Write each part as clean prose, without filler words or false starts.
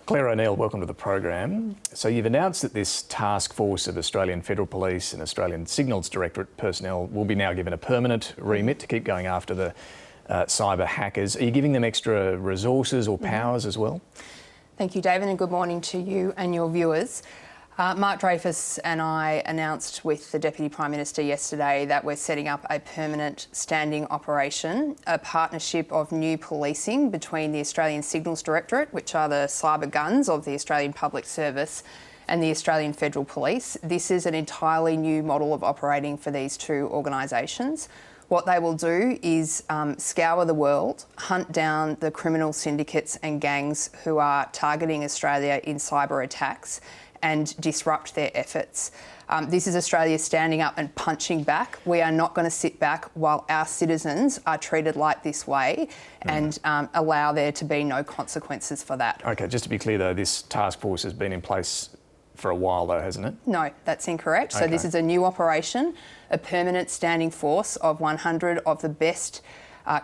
Clare O'Neil, welcome to the program. So you've announced that this task force of Australian Federal Police and Australian Signals Directorate personnel will be now given a permanent remit to keep going after the cyber hackers. Are you giving them extra resources or powers as well? Thank you, David, and good morning to you and your viewers. Mark Dreyfus and I announced with the Deputy Prime Minister yesterday that we're setting up a permanent standing operation, a partnership of new policing between the Australian Signals Directorate, which are the cyber guns of the Australian Public Service, and the Australian Federal Police. This is an entirely new model of operating for these two organisations. What they will do is scour the world, hunt down the criminal syndicates and gangs who are targeting Australia in cyber attacks and disrupt their efforts. This is Australia standing up and punching back. We are not going to sit back while our citizens are treated like this way and allow there to be no consequences for that. Okay, just to be clear though, this task force has been in place for a while though, hasn't it? No, that's incorrect. Okay. So this is a new operation, a permanent standing force of 100 of the best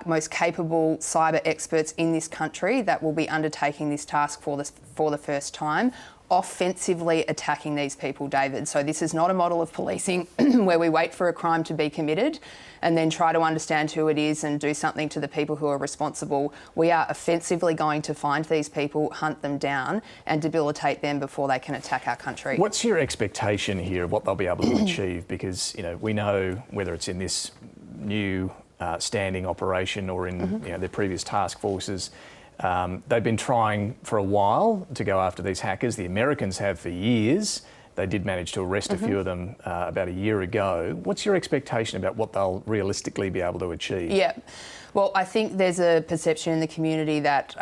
most capable cyber experts in this country that will be undertaking this task for the first time, offensively attacking these people, David. So this is not a model of policing where we wait for a crime to be committed and then try to understand who it is and do something to the people who are responsible. We are offensively going to find these people, hunt them down and debilitate them before they can attack our country. What's your expectation here of what they'll be able to achieve? Because, you know, we know whether it's in this new standing operation or in their previous task forces, they've been trying for a while to go after these hackers. The Americans have for years. They did manage to arrest a few of them about a year ago. What's your expectation about what they'll realistically be able to achieve? Yeah. Well, I think there's a perception in the community that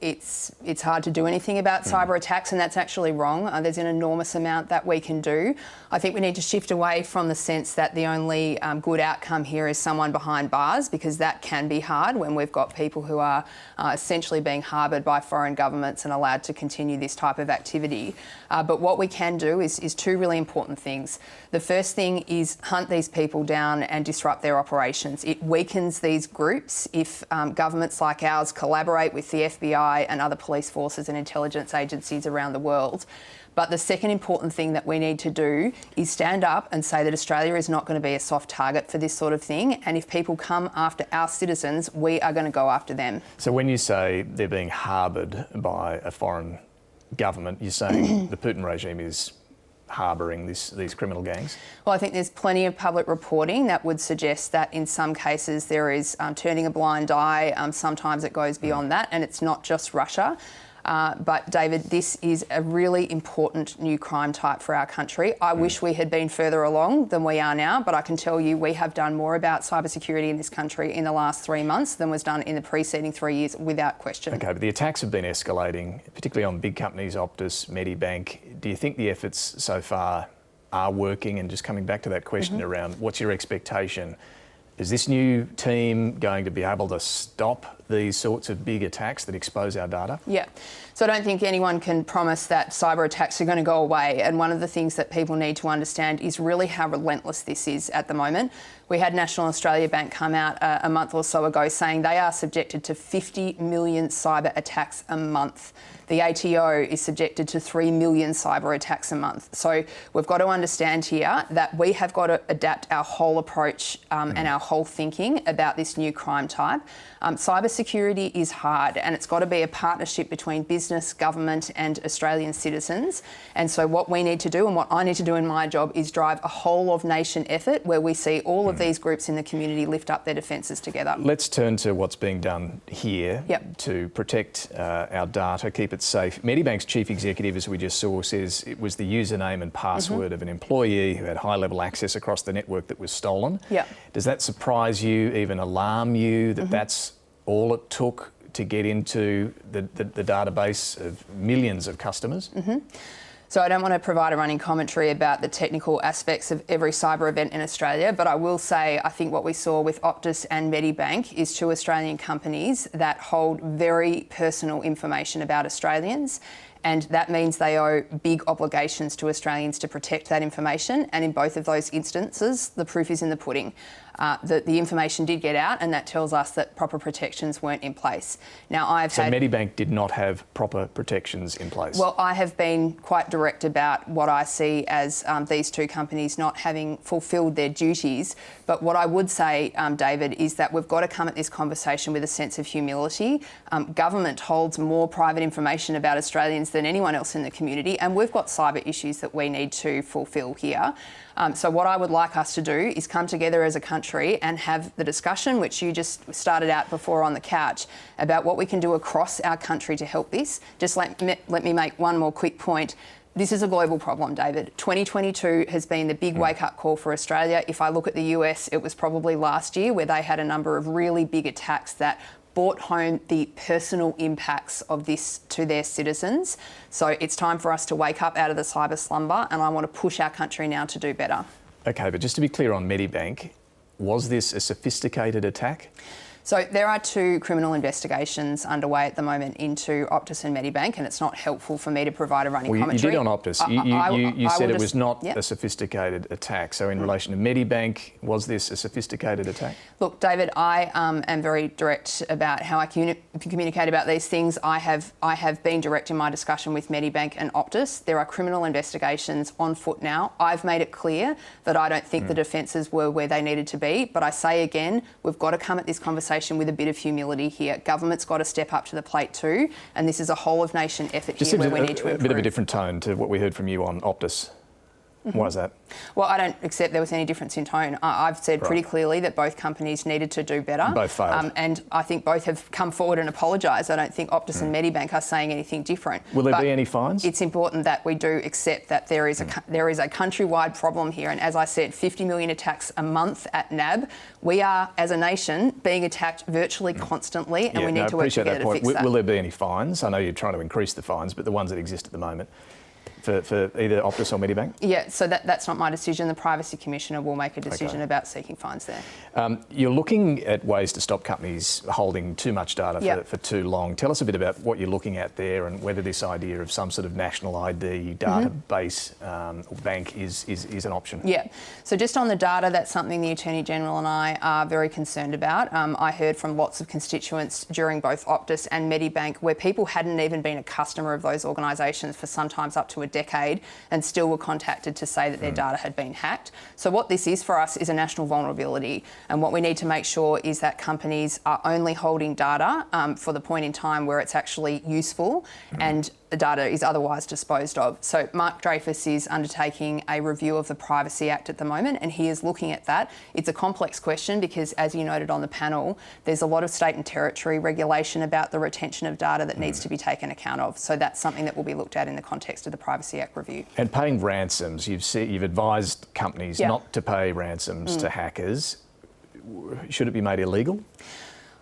it's hard to do anything about cyber attacks, and that's actually wrong. There's an enormous amount that we can do. I think we need to shift away from the sense that the only good outcome here is someone behind bars, because that can be hard when we've got people who are essentially being harboured by foreign governments and allowed to continue this type of activity. But what we can do is two really important things. The first thing is hunt these people down and disrupt their operations. It weakens these groups if governments like ours collaborate with the FBI and other police forces and intelligence agencies around the world. But the second important thing that we need to do is stand up and say that Australia is not going to be a soft target for this sort of thing. And if people come after our citizens, we are going to go after them. So when you say they're being harboured by a foreign government, you're saying the Putin regime is harbouring these criminal gangs? Well, I think there's plenty of public reporting that would suggest that in some cases there is turning a blind eye. Sometimes it goes beyond that, and it's not just Russia. But David, this is a really important new crime type for our country. I wish we had been further along than we are now, but I can tell you we have done more about cybersecurity in this country in the last 3 months than was done in the preceding 3 years, without question. Okay, but the attacks have been escalating, particularly on big companies, Optus, Medibank. Do you think the efforts so far are working? And just coming back to that question around what's your expectation? Is this new team going to be able to stop these sorts of big attacks that expose our data? Yeah. So I don't think anyone can promise that cyber attacks are going to go away. And one of the things that people need to understand is really how relentless this is at the moment. We had National Australia Bank come out a month or so ago saying they are subjected to 50 million cyber attacks a month. The ATO is subjected to 3 million cyber attacks a month. So we've got to understand here that we have got to adapt our whole approach and our whole thinking about this new crime type. Cybersecurity is hard, and it's got to be a partnership between business, government and Australian citizens. And so what we need to do, and what I need to do in my job, is drive a whole of nation effort where we see all of these groups in the community lift up their defences together. Let's turn to what's being done here to protect our data, keep it safe. Medibank's chief executive, as we just saw, says it was the username and password of an employee who had high-level access across the network that was stolen. Does that surprise you, even alarm you, that that's all it took to get into the database of millions of customers? So I don't want to provide a running commentary about the technical aspects of every cyber event in Australia, but I will say I think what we saw with Optus and Medibank is two Australian companies that hold very personal information about Australians and that means they owe big obligations to Australians to protect that information. And in both of those instances, the proof is in the pudding. The information did get out, and that tells us that proper protections weren't in place. Now, So Medibank did not have proper protections in place? Well, I have been quite direct about what I see as these two companies not having fulfilled their duties. But what I would say, David, is that we've got to come at this conversation with a sense of humility. Government holds more private information about Australians than anyone else in the community, and we've got cyber issues that we need to fulfil here. So what I would like us to do is come together as a country and have the discussion, which you just started out before on the couch, about what we can do across our country to help this. Just let me make one more quick point. This is a global problem, David. 2022 has been the big wake-up call for Australia. If I look at the US, it was probably last year where they had a number of really big attacks that brought home the personal impacts of this to their citizens. So it's time for us to wake up out of the cyber slumber, and I want to push our country now to do better. Okay, but just to be clear on Medibank, was this a sophisticated attack? So there are two criminal investigations underway at the moment into Optus and Medibank, and it's not helpful for me to provide a running commentary. You did on Optus. You said it was not a sophisticated attack. So in relation to Medibank, was this a sophisticated attack? Look, David, I am very direct about how I communicate about these things. I have been direct in my discussion with Medibank and Optus. There are criminal investigations on foot now. I've made it clear that I don't think the defences were where they needed to be. But I say again, we've got to come at this conversation with a bit of humility here. Government's got to step up to the plate too, and this is a whole-of-nation effort here where we need to improve. A bit of a different tone to what we heard from you on Optus. Why is that? Well, I don't accept there was any difference in tone. I've said pretty clearly that both companies needed to do better. Both failed. And I think both have come forward and apologised. I don't think Optus and Medibank are saying anything different. Will there be any fines? It's important that we do accept that there is a countrywide problem here. And as I said, 50 million attacks a month at NAB. We are, as a nation, being attacked virtually constantly, and we need to work together to fix that. Will there be any fines? I know you're trying to increase the fines, but the ones that exist at the moment. For either Optus or Medibank? Yeah, so that's not my decision. The Privacy Commissioner will make a decision about seeking fines there. You're looking at ways to stop companies holding too much data for too long. Tell us a bit about what you're looking at there and whether this idea of some sort of national ID database or bank is an option. Yeah, so just on the data, that's something the Attorney General and I are very concerned about. I heard from lots of constituents during both Optus and Medibank where people hadn't even been a customer of those organisations for sometimes up to a decade and still were contacted to say that their data had been hacked. So what this is for us is a national vulnerability, and what we need to make sure is that companies are only holding data for the point in time where it's actually useful and the data is otherwise disposed of. So Mark Dreyfus is undertaking a review of the Privacy Act at the moment, and he is looking at that. It's a complex question because, as you noted on the panel, there's a lot of state and territory regulation about the retention of data that needs to be taken account of. So that's something that will be looked at in the context of the Privacy Act review. And paying ransoms, you've advised companies not to pay ransoms to hackers. Should it be made illegal?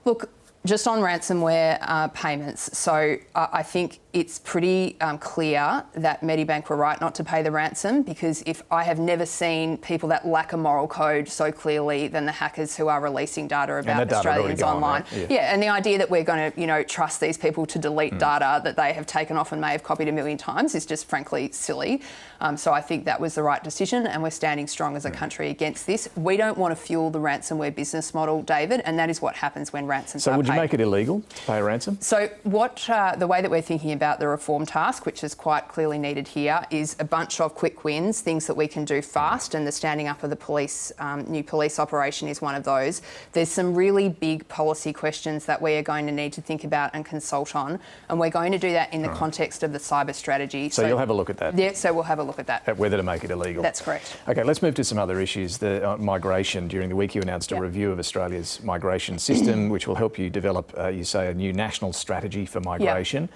Look, just on ransomware payments, so I think it's pretty clear that Medibank were right not to pay the ransom, because if I have never seen people that lack a moral code so clearly than the hackers who are releasing data about Australians online. Right? Yeah, and the idea that we're going to, trust these people to delete data that they have taken off and may have copied a million times is just frankly silly. So I think that was the right decision, and we're standing strong as a country against this. We don't want to fuel the ransomware business model, David, and that is what happens when ransoms are paid. So would you make it illegal to pay a ransom? So the way that we're thinking about the reform task, which is quite clearly needed here, is a bunch of quick wins, things that we can do fast, and the standing up of the police, new police operation is one of those. There's some really big policy questions that we are going to need to think about and consult on, and we're going to do that in the context of the cyber strategy. So you'll have a look at that? Yeah, so we'll have a look at that. At whether to make it illegal? That's correct. Okay, let's move to some other issues. The migration. During the week you announced a review of Australia's migration system, which will help you develop, you say, a new national strategy for migration.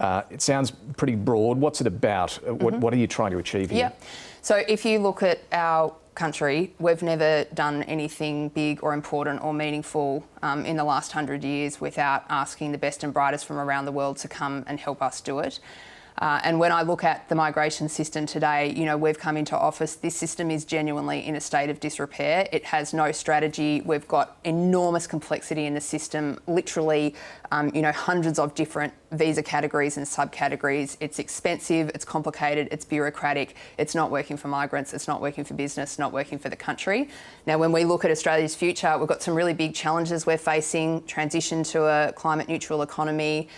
It sounds pretty broad. What's it about? What are you trying to achieve here? Yeah. So if you look at our country, we've never done anything big or important or meaningful in the last 100 years without asking the best and brightest from around the world to come and help us do it. And when I look at the migration system today, you know, we've come into office, this system is genuinely in a state of disrepair. It has no strategy. We've got enormous complexity in the system, literally, you know, hundreds of different visa categories and subcategories. It's expensive, it's complicated, it's bureaucratic, it's not working for migrants, it's not working for business, not working for the country. Now, when we look at Australia's future, we've got some really big challenges we're facing: transition to a climate neutral economy.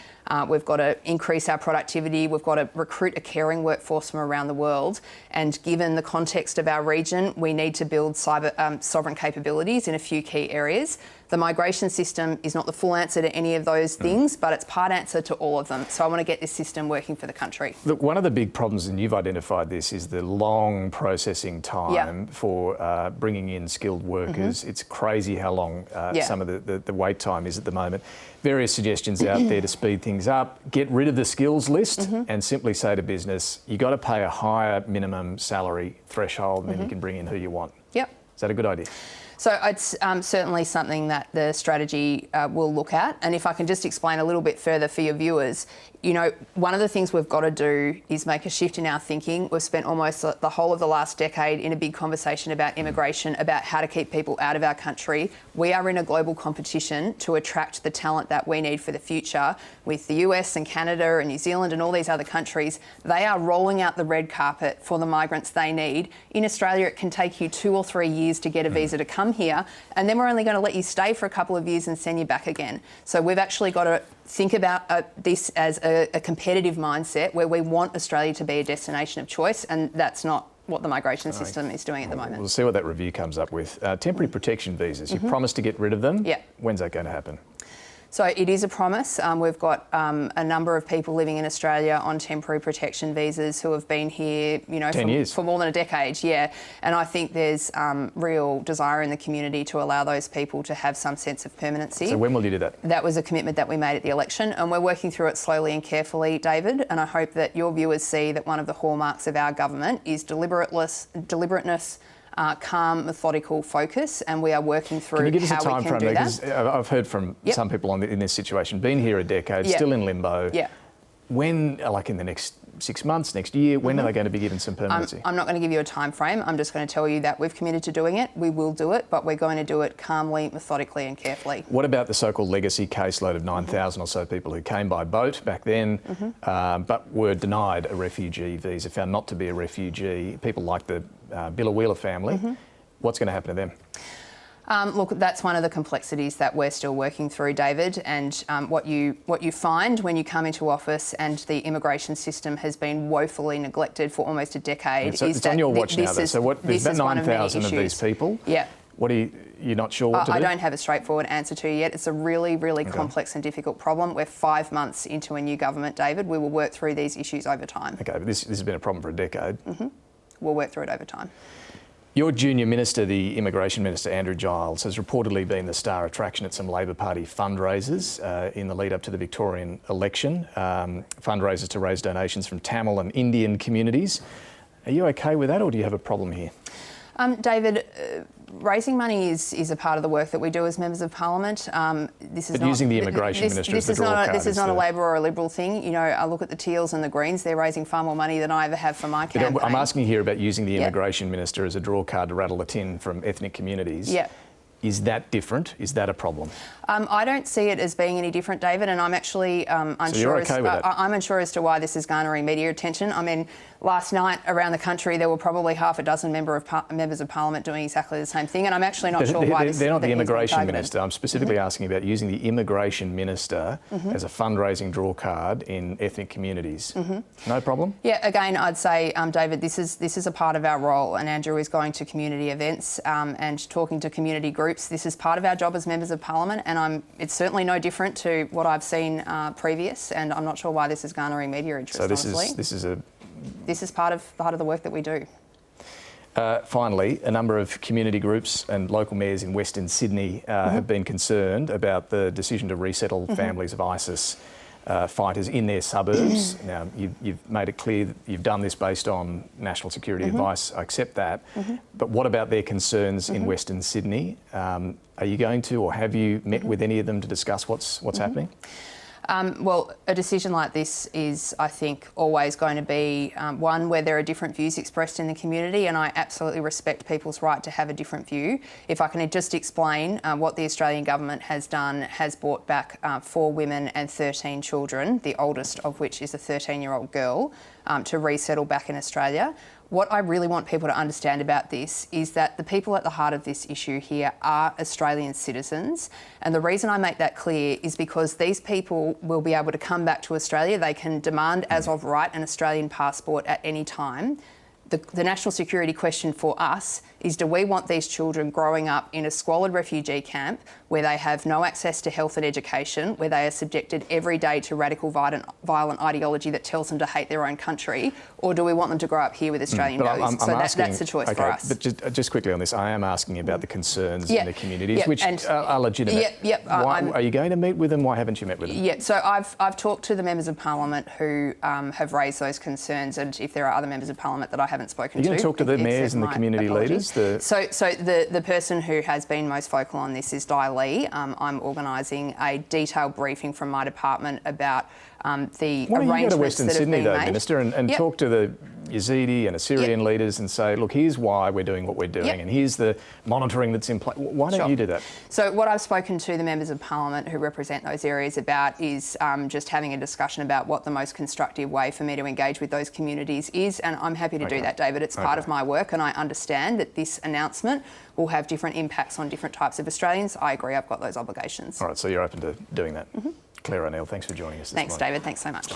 We've got to increase our productivity. We've got to recruit a caring workforce from around the world. And given the context of our region, we need to build cyber sovereign capabilities in a few key areas. The migration system is not the full answer to any of those things, but it's part answer to all of them. So I want to get this system working for the country. Look, one of the big problems, and you've identified this, is the long processing time for bringing in skilled workers. It's crazy how long some of the wait time is at the moment. Various suggestions out there to speed things up. Get rid of the skills list and simply say to business, you got to pay a higher minimum salary threshold, and then you can bring in who you want. Yep. Is that a good idea? So it's certainly something that the strategy will look at. And if I can just explain a little bit further for your viewers, you know, one of the things we've got to do is make a shift in our thinking. We've spent almost the whole of the last decade in a big conversation about immigration, about how to keep people out of our country. We are in a global competition to attract the talent that we need for the future. With the US and Canada and New Zealand and all these other countries, they are rolling out the red carpet for the migrants they need. In Australia, it can take you 2 or 3 years to get a visa to come here, and then we're only going to let you stay for a couple of years and send you back again. So we've actually got to think about this as a competitive mindset where we want Australia to be a destination of choice, and that's not what the migration system is doing at the moment. We'll see what that review comes up with. Temporary protection visas, you promised to get rid of them. Yeah. When's that going to happen? So it is a promise. We've got a number of people living in Australia on temporary protection visas who have been here, you know, 10 years. For more than a decade, yeah. And I think there's real desire in the community to allow those people to have some sense of permanency. So when will you do that? That was a commitment that we made at the election, and we're working through it slowly and carefully, David. And I hope that your viewers see that one of the hallmarks of our government is deliberateness, calm, methodical focus, and we are working through how we can do that. Can you give us a time frame? Because I've heard from some people in this situation, been here a decade, still in limbo. Yeah. When, like in the next 6 months, next year, when are they going to be given some permanency? I'm not going to give you a time frame. I'm just going to tell you that we've committed to doing it. We will do it, but we're going to do it calmly, methodically and carefully. What about the so-called legacy caseload of 9,000 or so people who came by boat back then, but were denied a refugee visa, found not to be a refugee, people like the Billa family? What's going to happen to them? Look, that's one of the complexities that we're still working through, David, and what you find when you come into office and the immigration system has been woefully neglected for almost a decade so is it's that on your watch now, though. So there's about 9,000 of these people. Yeah. What are you're not sure what to do? I don't have a straightforward answer to you yet. It's a really, really complex and difficult problem. We're 5 months into a new government, David. We will work through these issues over time. Okay, but this has been a problem for a decade. We'll work through it over time. Your junior minister, the Immigration Minister, Andrew Giles, has reportedly been the star attraction at some Labor Party fundraisers in the lead up to the Victorian election, fundraisers to raise donations from Tamil and Indian communities. Are you okay with that, or do you have a problem here? David, raising money is a part of the work that we do as members of Parliament. This is but using the Immigration Minister as the draw card. This is not a Labor or a Liberal thing. You know, I look at the Teals and the Greens, they're raising far more money than I ever have for my campaign. I'm asking here about using the Immigration Minister as a draw card to rattle a tin from ethnic communities. Yeah. Is that different? Is that a problem? I don't see it as being any different, David, and I'm actually unsure. So you're okay with that? I'm unsure as to why this is garnering media attention. I mean, last night around the country there were probably half a dozen members of Parliament doing exactly the same thing, and I'm actually not sure why. They're not the Immigration Minister. I'm specifically asking about using the Immigration Minister as a fundraising draw card in ethnic communities. No problem? Yeah, again, I'd say, David, this is a part of our role, and Andrew is going to community events and talking to community groups. This is part of our job as members of Parliament, and it's certainly no different to what I've seen previous, and I'm not sure why this is garnering media interest. So this is part of the work that we do. Finally, a number of community groups and local mayors in Western Sydney have been concerned about the decision to resettle families of ISIS fighters in their suburbs. Now, you've made it clear that you've done this based on national security advice. I accept that. But what about their concerns in Western Sydney? Are you going to, or have you met with any of them to discuss what's happening? Well, a decision like this is, I think, always going to be one where there are different views expressed in the community, and I absolutely respect people's right to have a different view. If I can just explain what the Australian government has done, has brought back 4 women and 13 children, the oldest of which is a 13-year-old girl, to resettle back in Australia. What I really want people to understand about this is that the people at the heart of this issue here are Australian citizens. And the reason I make that clear is because these people will be able to come back to Australia. They can demand as of right an Australian passport at any time. The national security question for us is, do we want these children growing up in a squalid refugee camp where they have no access to health and education, where they are subjected every day to radical violent ideology that tells them to hate their own country, or do we want them to grow up here with Australian values? That's the choice for us. But just quickly on this, I am asking about the concerns in the communities, which are legitimate. Are you going to meet with them? Why haven't you met with them? Yeah, so I've talked to the members of parliament who have raised those concerns, and if there are other members of parliament that I haven't spoken to. Are you going to talk to the mayors and the community leaders? So the person who has been most vocal on this is Di Lee. I'm organising a detailed briefing from my department about the arrangements that have been made. Why don't you go to Western Sydney, though, Minister, and talk to the Yazidi and Assyrian leaders and say, look, here's why we're doing what we're doing, and here's the monitoring that's in place. Why don't you do that? So what I've spoken to the members of parliament who represent those areas about is just having a discussion about what the most constructive way for me to engage with those communities is, and I'm happy to do that, David. It's part of my work, and I understand that this announcement will have different impacts on different types of Australians. I agree, I've got those obligations. All right, so you're open to doing that. Clare O'Neil, thanks for joining us this morning. Thanks, David. Thanks so much.